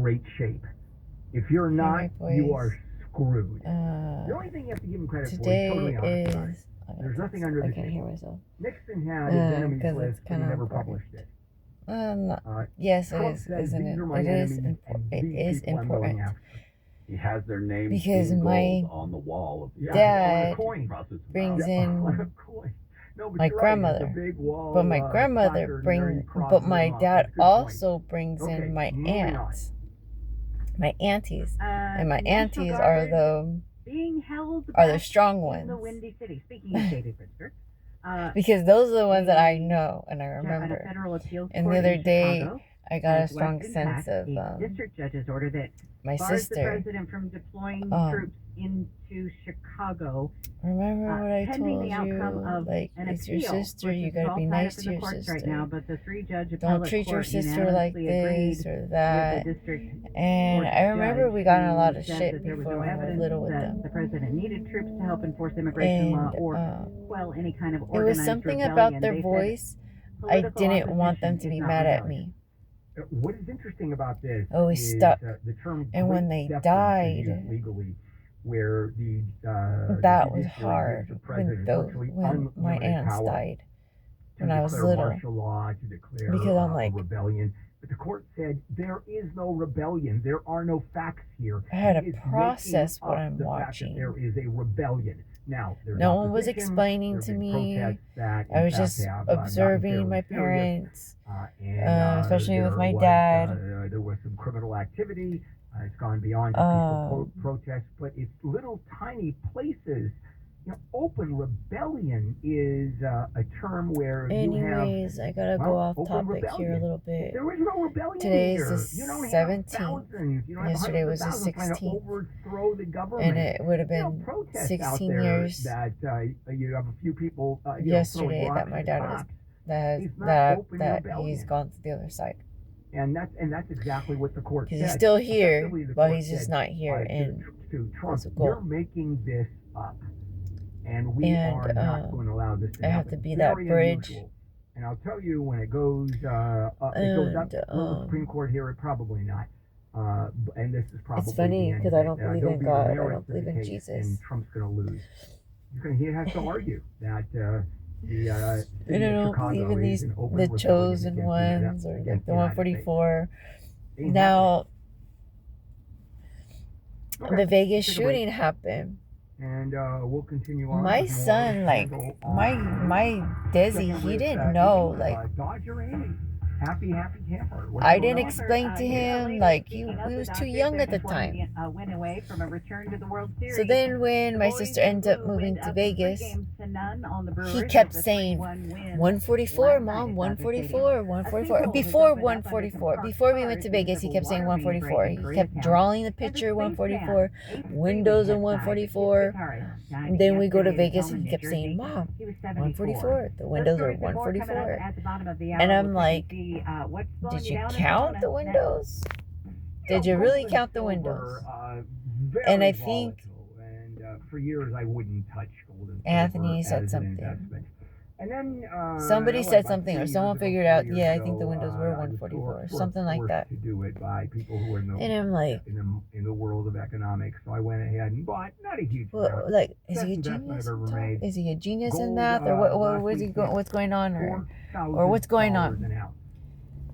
great shape. If you're not, you are screwed. The only thing you have to give him credit for is totally honest. There's nothing under the table. Nixon had his enemies list, but he never published it. Yes, it is, isn't it? It is important. He has their names because in my gold on the wall of dad brings in my grandmother, but my grandmother but my dad also brings in my aunts, my aunties, and my aunties are the strong ones. Because those are the ones that I know and I remember. And the other day, I got a strong sense of district judges order that my bars sister. the president from deploying troops into Chicago. Remember what I pending told the outcome you? of Like, an it's your appeal, sister. which You is gotta all be tied nice up to in your the courts sister. right now, but the three-judge Don't appellate treat your court sister like unanimously this agreed or with that. the district And court I remember judge we got in a lot of who said shit that there was before no when I was evidence little with that them. the president needed troops to help enforce immigration law or quell any kind of It organized was something rebellion. about their They said voice. I didn't want them to be mad at me. What is interesting about this Always is stuck. The term And when they deference died, is used legally, where that was hard when my aunts died when I was little. Martial law, to declare because I'm like, a rebellion. But the court said there is no rebellion. There are no facts here. I had to process what I'm watching. There is a rebellion. Now, no one was explaining to me. I was just observing my parents, especially with my dad. There was some criminal activity. It's gone beyond peaceful protests, but it's little tiny places. You know, open rebellion is a term where anyways, I gotta go off topic here a little bit. There is no rebellion. Today here. is the 17th. Yesterday was the 16th. And it would have been 16 years that you have a few people yesterday that my dad was that he's gone to the other side. And that's exactly what the court said. Because he's still here, but he's just not here in Trump. You're making this up. And we are not going to allow this to happen. I have to be that bridge. Unusual. And I'll tell you, when it goes up, will the Supreme Court hear it? Probably not. And this is probably it's funny because I don't believe in God. I don't believe in Jesus. And Trump's going to lose. He has to argue that I don't believe in these the chosen ones or like the 144. Now, the Vegas shooting happened. And we'll continue on. My son, like my Desi, he didn't know, like Dodger Amy. Happy camper. I didn't explain to him, like he was too young at the time. Went away from a return to the World Series. So then when my sister ended up moving to Vegas, he kept saying 144, Mom, 144, 144. Before 144, before we went to Vegas, he kept saying 144. He kept drawing the picture 144, windows of 144. And then we go to Vegas and he kept saying, Mom, 144, the windows are 144. And I'm like, did you count the windows? Did you really count the windows? And I think for years I wouldn't touch gold and Anthony said something. And then somebody said something, or someone figured out. Yeah, I think the windows were 144, something like that. To do it by people who are and I'm like, in the world of economics, so I went ahead and bought not a huge. Well, like, is he a genius? Is he a genius in that, or what is he going? What's going on, or what's going on?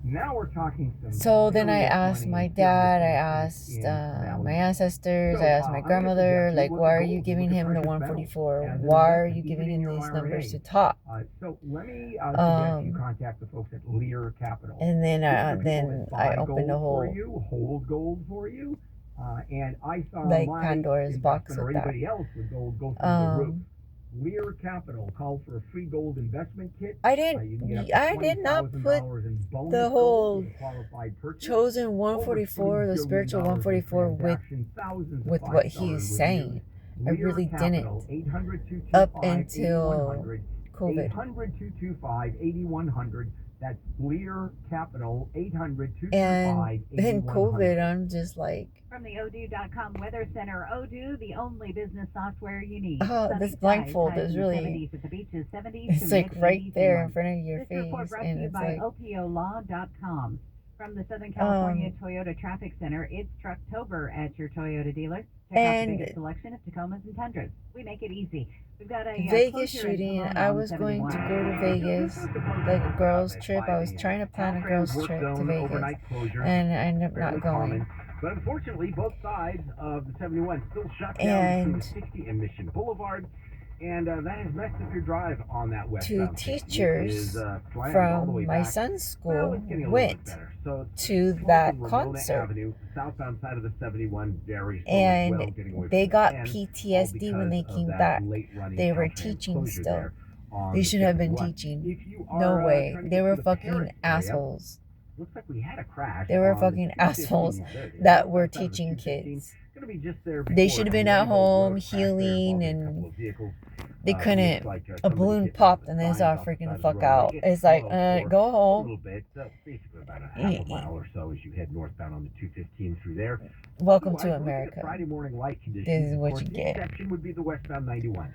Now we're talking some. So then I asked my dad, I asked my ancestors, I asked my grandmother, like, why are you giving him the 144? Why are you giving him these numbers to talk? So let me suggest you contact the folks at Lear Capital. And then I opened a whole hold gold for you, and I saw like Pandora's box with that. Anybody else with gold go through the roof. Lear Capital called for a free gold investment kit. I did not put the whole chosen 144, the spiritual 144 with what he's saying. I really didn't. Up until COVID. 800-225-8100. That's Lear Capital, 800-225-8100. And then COVID, I'm just like. From the Odoo.com Weather Center, Odoo, the only business software you need. Oh, this blindfold is really. It's like right there in front of your face. And it's like. OPOlaw.com. From the Southern California Toyota Traffic Center, it's Trucktober at your Toyota dealer. Check out the biggest selection of Tacomas and Tundras. We make it easy. We've got a Vegas shooting. I was going to go to Vegas, like a girls' trip. I was trying to plan a girls' trip to Vegas, and I ended up not going. But unfortunately, both sides of the 71 still shut down between 60 and Mission Boulevard. And that has messed up your drive on that westbound. Two teachers from my son's school went to that concert, and they got PTSD when they came back. They were teaching still. They should have been teaching. No way. They were fucking assholes. Looks like we had a crash. They were fucking assholes that were teaching kids. They should have been at home healing, and they couldn't. A balloon popped and they saw freaking the fuck out. It's like, go home. About a half a mile or so as you head northbound on the 215 through there. Welcome to America. Friday morning light conditions. This is what you get. The exception would be the westbound 91.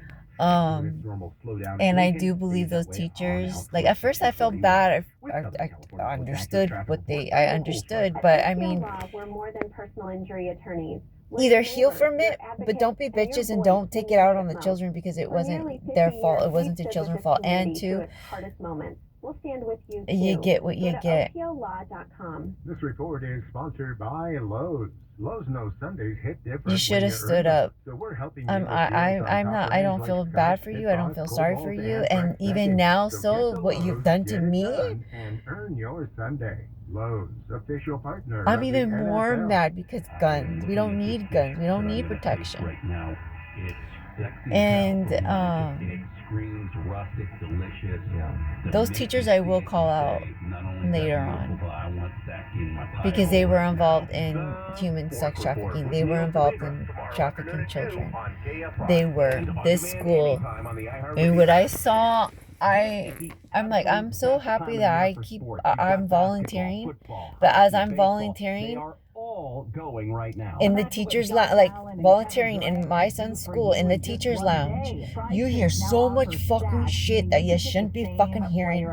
And I do believe those teachers, like at first I felt bad. I understood I understood, but I mean, we're more than personal injury attorneys. Either heal from it, but don't be bitches and don't take it out on the children because it wasn't their fault. It wasn't the children's fault. And two, we'll stand with you. You get what you get. This report is sponsored by Lowe's. Lowe's knows Sundays hit different. You should have stood up. So we're helping you. I don't feel bad for you. I don't feel sorry for you. And even now, so what you've done to me. And earn your Sunday. Lowe's, official partner. I'm even more mad because guns. We don't need guns. We don't need protection. Right now, it's and screams rustic, delicious. Those teachers I will call out later on because they were involved in human sex trafficking. They were involved in trafficking children. They were. This school, and what I saw, I'm like, I'm so happy that I'm volunteering, but as I'm volunteering going right now in the teachers like volunteering in my son's school in the teachers lounge, you hear so much fucking shit that you shouldn't be fucking hearing,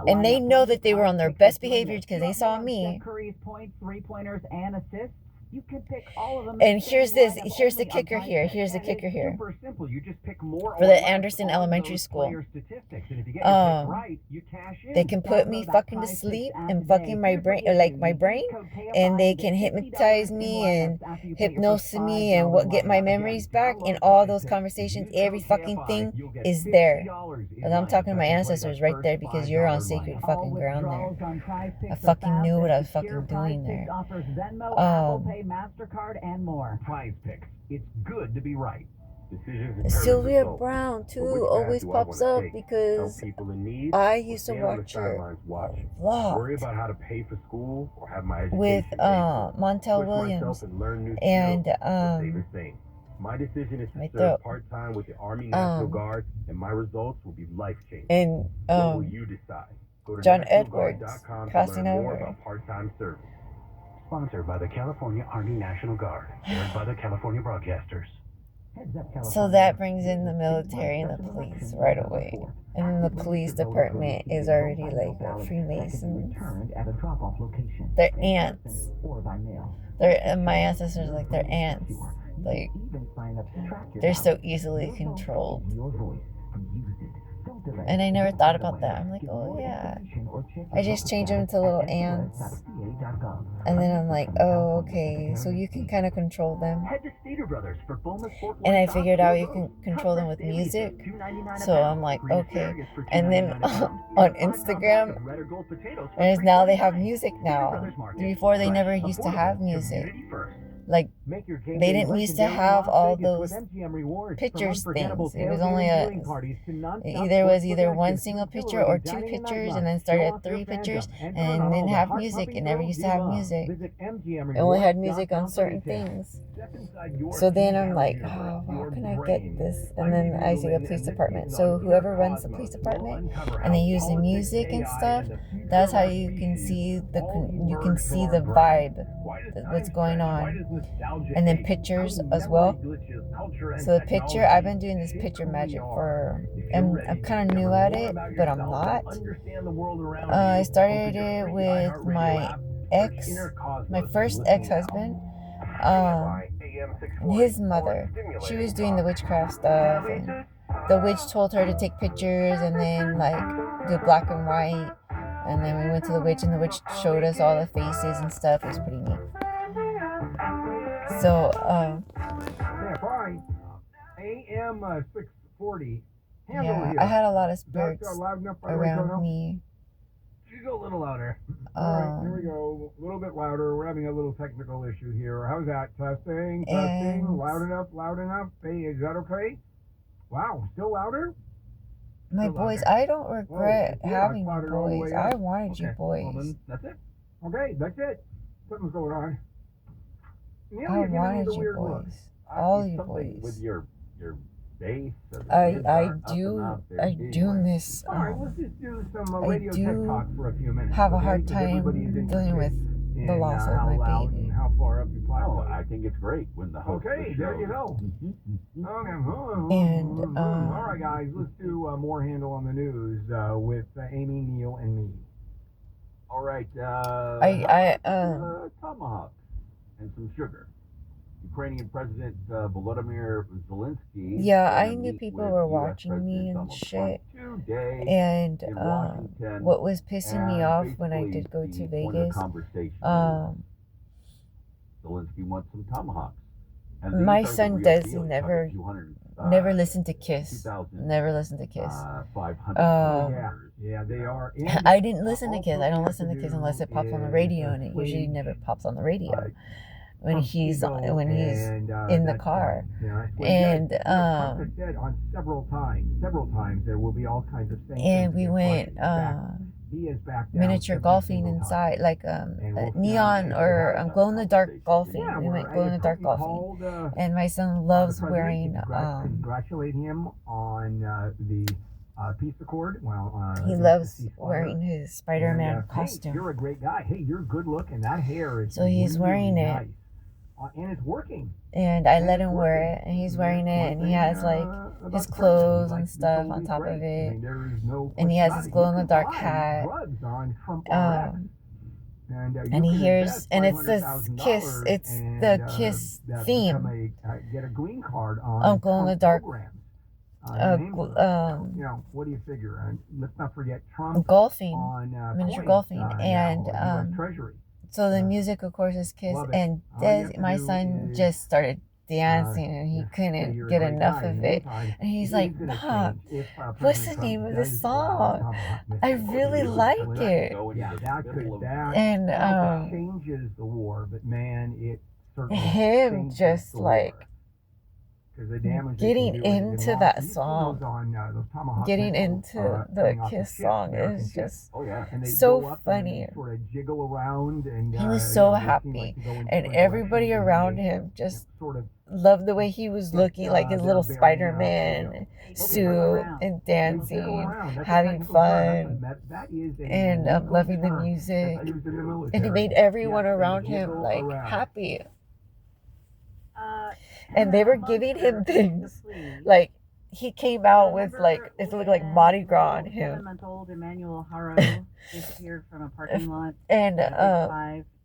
and they know that they were on their best behavior because they saw me. You can pick all of them. And here's the kicker here. Here's the kicker here. Super simple. You just pick more for the Anderson Elementary School. They can put me fucking to sleep and fucking my brain, and they can hypnotize me and hypnosis me and get my memories back, and all those conversations, every fucking thing is there. And I'm talking to my ancestors right there because you're on sacred fucking ground there. I fucking knew what I was fucking doing there. MasterCard and more. Prize Picks. It's good to be right. Sylvia Brown too always pops up because I used to watch her a lot. Worry about how to pay for school or have my education with Montel Williams and my decision is to serve part-time with the Army National Guard, and my results will be life-changing. And what will you decide? Go to John Edwards crossing more over. about part-time service. Sponsored by the California Army National Guard, aired by the California Broadcasters. So that brings in the military and the police right away. And then the police department is already like Freemasons. They're ants. My ancestors like they're ants. Like they're so easily controlled. And I never thought about that. I'm like, oh yeah. I just change them to little ants. And then I'm like, oh, okay. So you can kind of control them. And I figured out you can control them with music. So I'm like, okay. And then on Instagram, and now they have music now. Before they never used to have music. Like, they didn't used to have all those pictures things. It was only either one single picture or two pictures, and then started at 3 pictures, and didn't have music. It never used to have music. It only had music on certain things. So then I'm like, oh, how can I get this? And then I see the police department. So whoever runs the police department, and they use the music and stuff, that's how you can see the vibe, what's going on. and then pictures as well. So the picture, I've been doing this picture magic for, I'm kind of new at it, but I'm not. I started it with my first ex-husband, his mother. She was doing the witchcraft stuff, and the witch told her to take pictures and then like do black and white. And then we went to the witch, and the witch showed us all the faces and stuff. It was pretty neat. So, AM 640. Yeah, I had a lot of spirits around me. You go a little louder. All right, here we go. A little bit louder. We're having a little technical issue here. How's that? Testing. Loud enough. Hey, is that okay? Wow, still louder? My boys, I don't regret having you boys. I wanted you boys. Well, that's it. Okay, that's it. Something's going on. Neil, I wanted you boys. All you boys. With your bass. I do miss. All right, let's just do some radio tech talk for a few minutes. Have a hard time dealing with the loss of my baby. How far up you platform? Oh, I think it's great when the host okay, there you go. And all right, guys, let's do more handle on the news with Amy, Neil, and me. All right. Tomahawks and some sugar. Ukrainian President Volodymyr Zelensky. Yeah, I knew people were watching me and shit. And what was pissing me off when I did go to Vegas, Zelensky wants some tomahawks. My son does never listen to Kiss. Never listen to Kiss. Yeah, they are. I didn't listen to Kiss. I don't listen to Kiss unless it pops on the radio, and it usually never pops on the radio when he's in the car. And said on several times there will be all kinds of things. And we went miniature golfing inside, like neon or glow in the dark golfing. We went glow in the dark golfing, and my son loves wearing. Congratulate him on the peace accord. Well, he loves wearing his Spider-Man costume. Hey, you're a great guy. Hey, you're good looking. That hair is so he's really wearing nice. it. And it's working. And I let him wear it, and he's wearing it, and he has like his clothes and stuff on top of it, and he has his glow-in-the-dark hat. And he hears, and it's this Kiss. It's the Kiss theme. Get a green card on glow-in-the-dark. What do you figure? Let's not forget Trump golfing, miniature golfing, and Treasury. So the music, of course, is Kiss, and my son just started dancing, and he couldn't get enough of it. And he's like, "Mom, what's the name of this song? I really like it." And changes the war, but man, it certainly him just like getting into that song, getting into the Kiss song is just so funny. He was so happy, and everybody around him just loved the way he was looking, like his little Spider-Man suit and dancing, having fun, and loving the music, and it made everyone around him like happy. And they were giving him things like he came out with like it looked like Mardi Gras on him. 7-month-old Emmanuel Haro disappeared from a parking lot and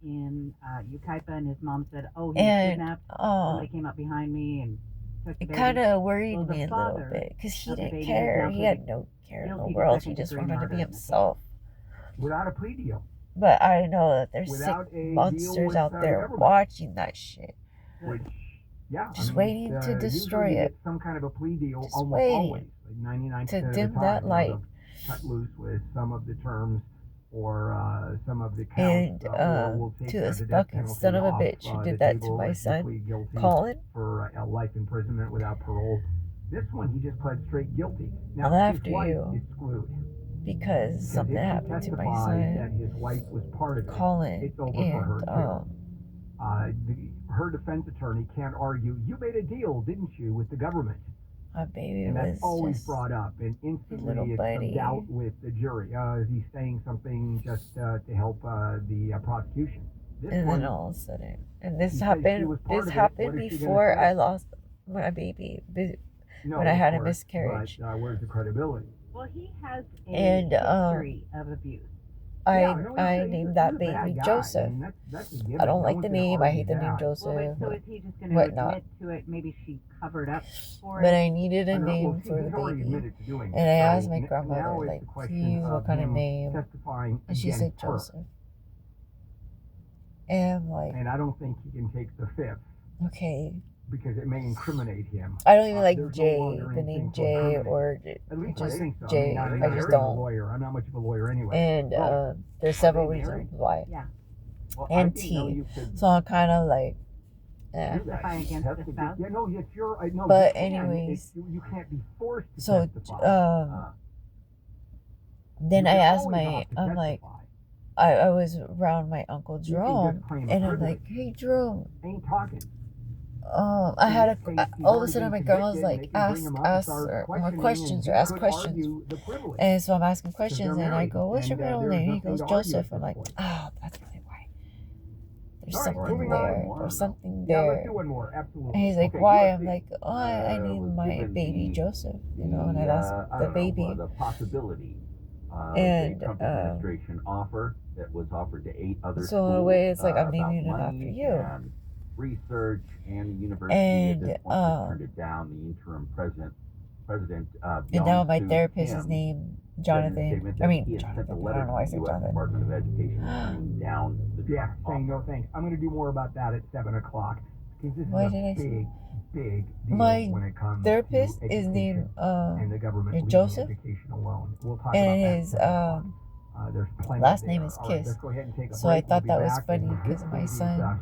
in Ukaipa, and his mom said, "Oh, he was kidnapped." Somebody came up behind me and took the baby. It kind of worried me a little bit because he didn't care. He had no care in the world. He just wanted to be himself. Without a plea deal. But I know that there's sick monsters out there watching that shit. Which, just waiting to destroy it. Some kind of a plea deal, just almost waiting always, like 99% to of dim the time, that light. Cut loose with some of the terms or some of the counts. And we'll take to this the death fucking penalty son of a off, bitch who the did that to table my and son, plead guilty Colin. For life imprisonment without parole. This one, he just pled straight guilty. Now, I'm after his wife you. is screwed. Because something happened to my That son, his wife was part of it. Colin, It's over for her too. and her defense attorney can't argue. You made a deal, didn't you, with the government? my baby And was that's always just brought up, and instantly little it's buddy. some doubt with the jury. Is he saying something just to help the prosecution? And then all of a sudden, and this happened before I lost my baby, when I had a miscarriage. But, where's the credibility? Well, he has a And history of abuse. I named that baby Joseph. I don't like the name. I hate the name Joseph. Well, so is he just going to whatnot. admit to it? Maybe she covered up for But it. I needed a name for the baby. And I asked my grandmother, like, please, what kind of name? And she said Joseph. And I'm like, and I don't think he can take the fifth okay. because it may incriminate him. I don't even like There's J, no the name anything to J, incriminate. or At least just I think so. J. I I just I'm a don't. lawyer. I'm not much of a lawyer anyway. And there's several reasons why. Yeah. Well, And I didn't know T. you could So I'm kind of like, eh. Testify against the spouse. Yeah, no, it's your. No, But you can. anyways, You can't be forced to so testify. then You I can asked always my, opt to I'm like, testify. I was around my uncle You can Jerome, just claim and I'm privilege. like, hey Jerome, Ain't talking. I had all of a sudden my grandma's like, ask more questions or ask questions. And so I'm asking questions, and I go, what's your middle name? He goes, Joseph. I'm like, oh, that's probably why. There's something there. There's something Yeah, let's there. do one more. Absolutely. And he's like, Okay, why? UFC, I'm like, oh, I need my given baby the- Joseph, you know, and I asked I the don't baby. know, the possibility And, the Trump administration offer that was offered to 8 other so in a schools, way, it's like I'm about naming it money after you. and research, and the university And, at this point has turned it down. The interim president And now my sued therapist is him, named said in a Jonathan. statement I that mean, he had sent a Jonathan. I letter don't know why I to the said U.S. Jonathan. Department of Education turning down the Yeah, Trump saying no offer. thanks. I'm going to do more about that at 7 o'clock. Because this Why is did I a say- big deal My when it comes therapist to is education named and the government leaving Joseph, education alone. We'll talk and about that his at 7 o'clock. There's plenty last there. name is All right, Kiss. let's go ahead and take a So I break. thought We'll that be was back funny and because zip my through son,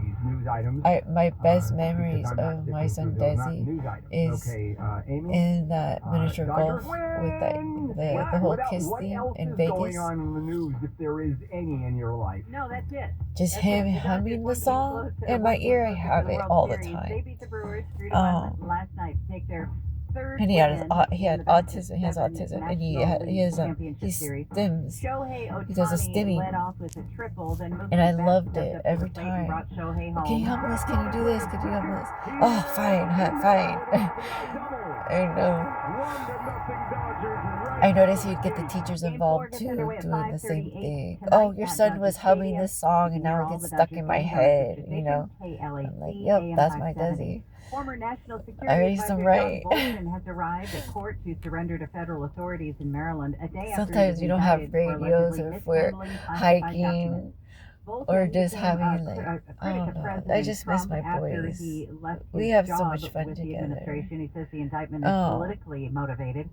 these news items. my best memories because I'm not of my zipping son through those, not Desi news items. is Okay, Amy? in that miniature Dodgers golf win! with the whole Kiss what theme else in is Vegas. going on in the news, if there is any in your life? No, that's it. Just That's him it. The humming Dodgers the won game song close to in my ear. I the have it World all the Series. time. They beat the Brewers 3-1 last night to take their third And he had win he had in the autism. He has back-to-back autism, and he National League has Championship he Series. stims. Shohei Ohtani He does a stimming. led off with a triple, then moved And I his bat loved stepped it up to the every plate and time. brought Shohei home. Can you help this? Can you do this? Can you help this? Oh, fine. And I noticed he'd get the teachers involved too, doing the same thing. Oh, your son was humming this song, and now it gets stuck in my head. You know, I'm like, yep, that's my Desi. Former National Security I raised him Advisor right. John Bolton has arrived at court to surrender to federal authorities in Maryland a day after Sometimes he you was don't have indicted for radios, allegedly or if we're mishandling classified hiking, documents. or Bolton just became having a like, critic I of don't know. I President just miss Trump my after boys. he left We his have so job much fun with the together. administration. He says the indictment is Oh. politically motivated.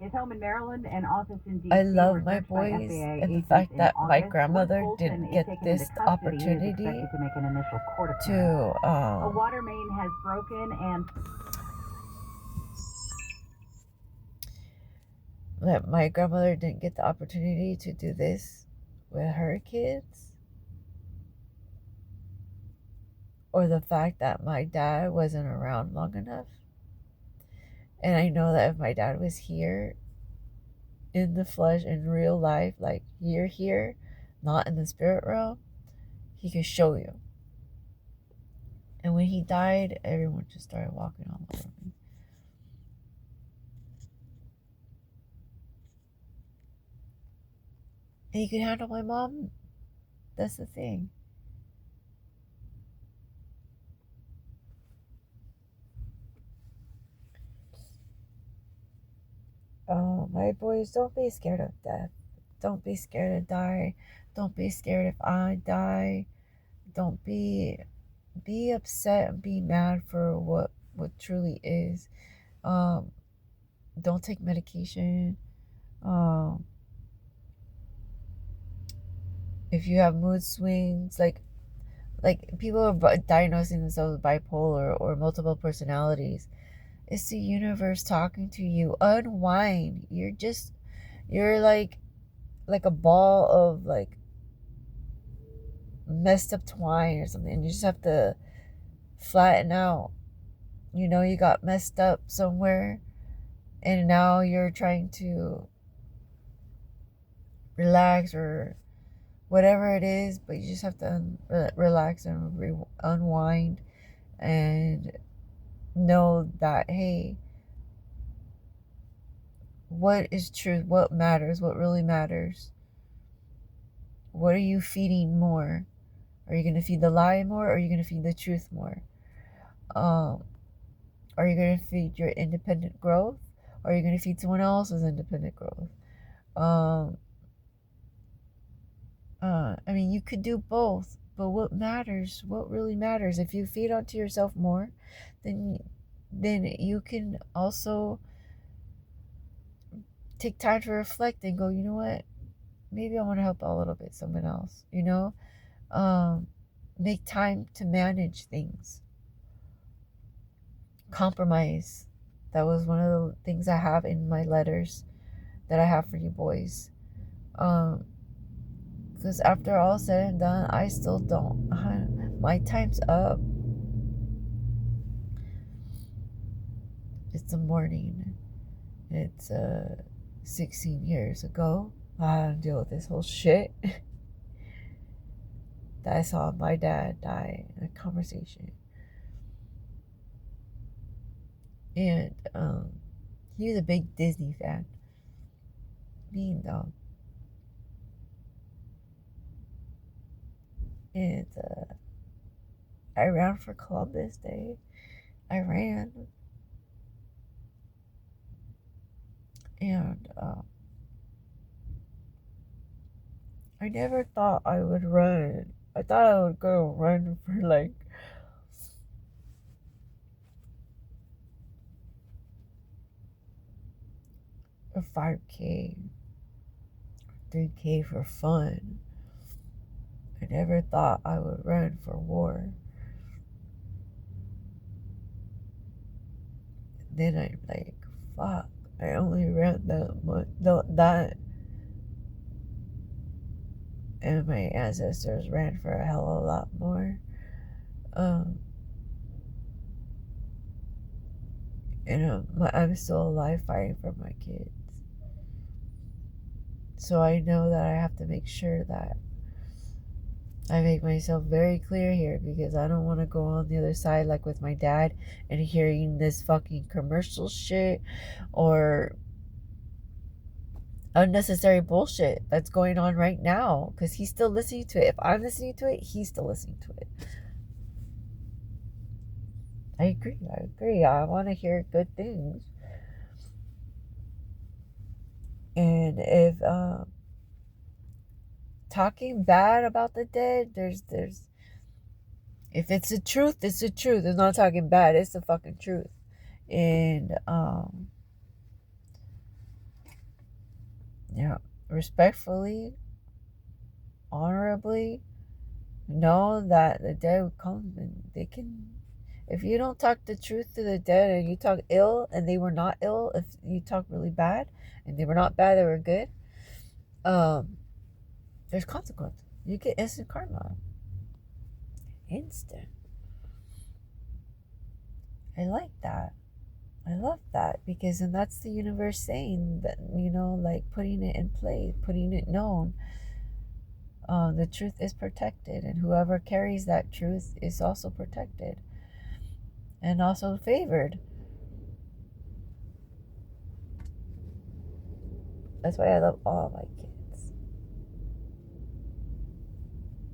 His home in Maryland and office in D.C. I love were my searched by boys, FAA and the agents fact in that my August. grandmother Once didn't Bolton get is taken this into custody, he is opportunity expected to make an initial court appearance. to A water main has broken and that my grandmother didn't get the opportunity to do this with her kids, or the fact that my dad wasn't around long enough. And I know that if my dad was here in the flesh, in real life, like you're here, not in the spirit realm, he could show you. And when he died, everyone just started walking all over me. And he could handle my mom. That's the thing. Oh, my boys, don't be scared of death. Don't be scared to die. Don't be scared if I die. Don't be upset and be mad for what truly is. Don't take medication. If you have mood swings, like people are diagnosing themselves with bipolar or multiple personalities, it's the universe talking to you. Unwind. You're like a ball of like messed up twine or something, and you just have to flatten out. You know, you got messed up somewhere, and now you're trying to relax or whatever it is, but you just have to relax and unwind and know that, hey, what is truth? What matters? What really matters? What are you feeding more? Are you going to feed the lie more, or are you going to feed the truth more? Are you going to feed your independent growth, or are you going to feed someone else's independent growth? I mean, you could do both, but what matters, what really matters, if you feed onto yourself more, then you can also take time to reflect and go, you know what, maybe I want to help out a little bit someone else, you know? Make time to manage things. Compromise. That was one of the things I have in my letters that I have for you boys. Because after all said and done, I still don't. My time's up. It's the morning. It's 16 years ago. I had to deal with this whole shit. That I saw my dad die in a conversation. And he was a big Disney fan. Mean though. And I ran for Columbus Day. I ran. And I never thought I would run. I thought I would go run for like a 5K, 3K for fun. I never thought I would run for war. Then I'm like, fuck, I only ran that much, that, and my ancestors ran for a hell of a lot more. And I'm still alive fighting for my kids. So I know that I have to make sure that I make myself very clear here, because I don't want to go on the other side like with my dad and hearing this fucking commercial shit or unnecessary bullshit that's going on right now, because he's still listening to it. If I'm listening to it, he's still listening to it. I agree. I want to hear good things. And if talking bad about the dead, there's if it's the truth, it's the truth. It's not talking bad, it's the fucking truth. And yeah, respectfully, honorably, know that the dead will come and they can. If you don't talk the truth to the dead and you talk ill and they were not ill, if you talk really bad and they were not bad, they were good, there's consequence. You get instant karma. Instant. I like that. I love that, because then that's the universe saying that, you know, like putting it in play, putting it known. The truth is protected, and whoever carries that truth is also protected and also favored. That's why I love all my kids.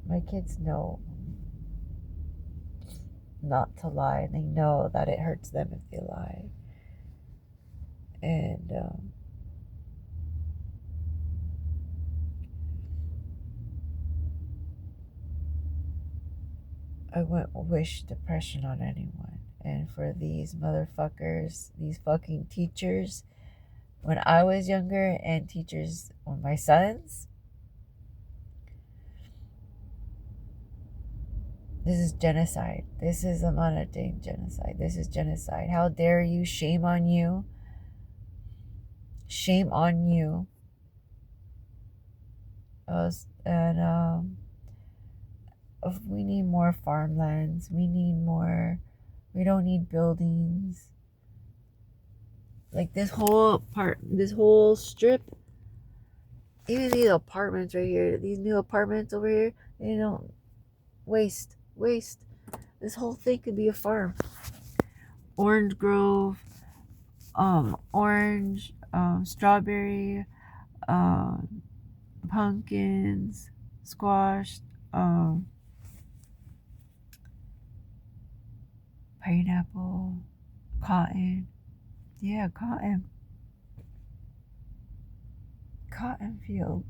My kids know not to lie. They know that it hurts them if they lie. And I wouldn't wish depression on anyone. And for these motherfuckers, these fucking teachers, when I was younger, and teachers when my sons, this is genocide. This is a modern-day genocide. This is genocide. How dare you? Shame on you. Shame on you. And we need more farmlands. We don't need buildings. Like this whole strip Even these apartments right here, these new apartments over here, they don't waste. This whole thing could be a farm. Orange grove, orange, strawberry, pumpkins, squash, pineapple, cotton. Yeah, cotton field.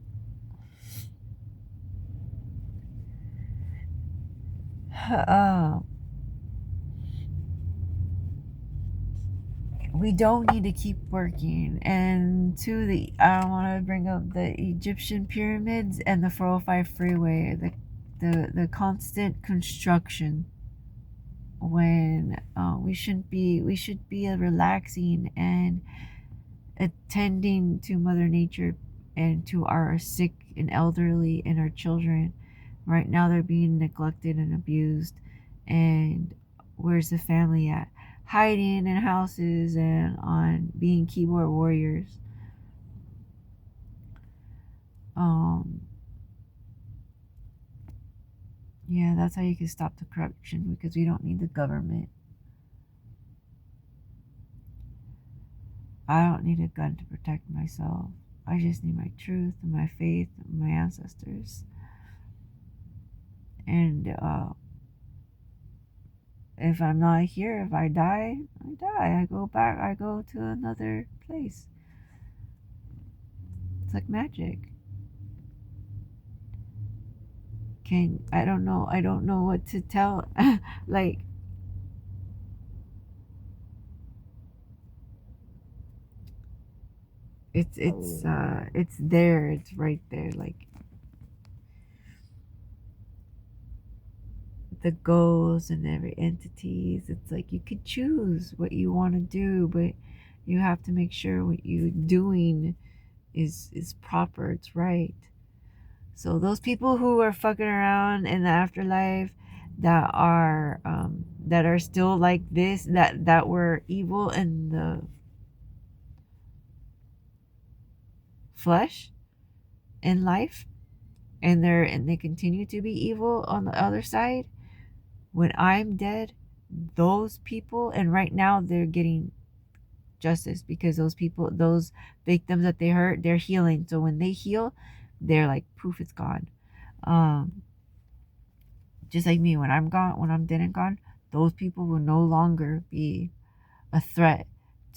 We don't need to keep working. And I want to bring up the Egyptian pyramids and the 405 freeway, the constant construction, when we should be relaxing and attending to Mother Nature and to our sick and elderly and our children. Right now they're being neglected and abused, and where's the family at? Hiding in houses and on being keyboard warriors. Yeah, that's how you can stop the corruption, because we don't need the government. I don't need a gun to protect myself. I just need my truth and my faith and my ancestors. And if I'm not here, if I die, I die. I go back, I go to another place. It's like magic. I don't know what to tell. Like, it's there, it's right there. Like, the goals and every entities, it's like you could choose what you want to do, but you have to make sure what you're doing is proper, it's right. So those people who are fucking around in the afterlife, that are still like this, that were evil in the flesh in life, and they continue to be evil on the other side, when I'm dead, those people, and right now they're getting justice, because those victims that they hurt, they're healing. So when they heal, they're like, poof, it's gone. Just like me, when I'm dead and gone, those people will no longer be a threat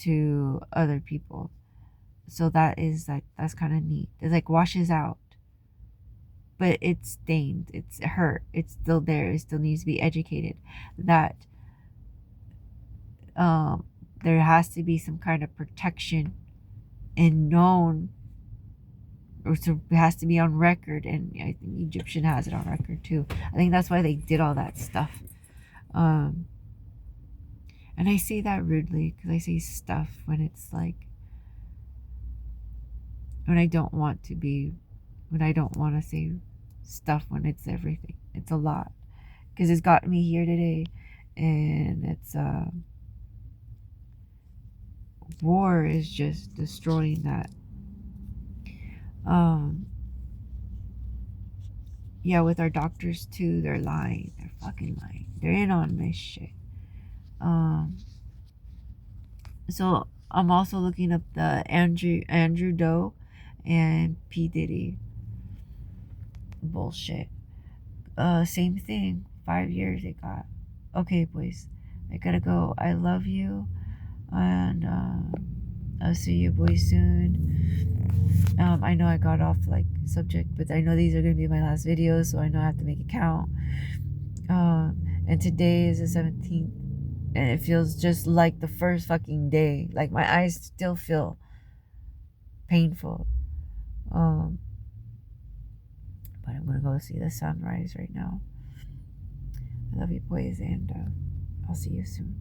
to other people. So that's kind of neat. It like washes out, but it's stained, it's hurt, it's still there, it still needs to be educated that there has to be some kind of protection and known, or so it has to be on record. And I think Egyptian has it on record too. I think that's why they did all that stuff. And I say that rudely, because I say stuff when it's like, when I don't want to say stuff, when it's everything. It's a lot, because it's got me here today, and it's war is just destroying that. Yeah, with our doctors too, they're lying. They're fucking lying. They're in on this shit. So I'm also looking up the Andrew Doe and P. Diddy bullshit. Same thing. 5 years they got. Okay, boys, I gotta go. I love you, and I'll see you boys soon. I know I got off like subject, but I know these are gonna be my last videos, so I know I have to make it count. And today is the 17th, and it feels just like the first fucking day. Like, my eyes still feel painful. But I'm gonna go see the sunrise right now. I love you, boys, and I'll see you soon.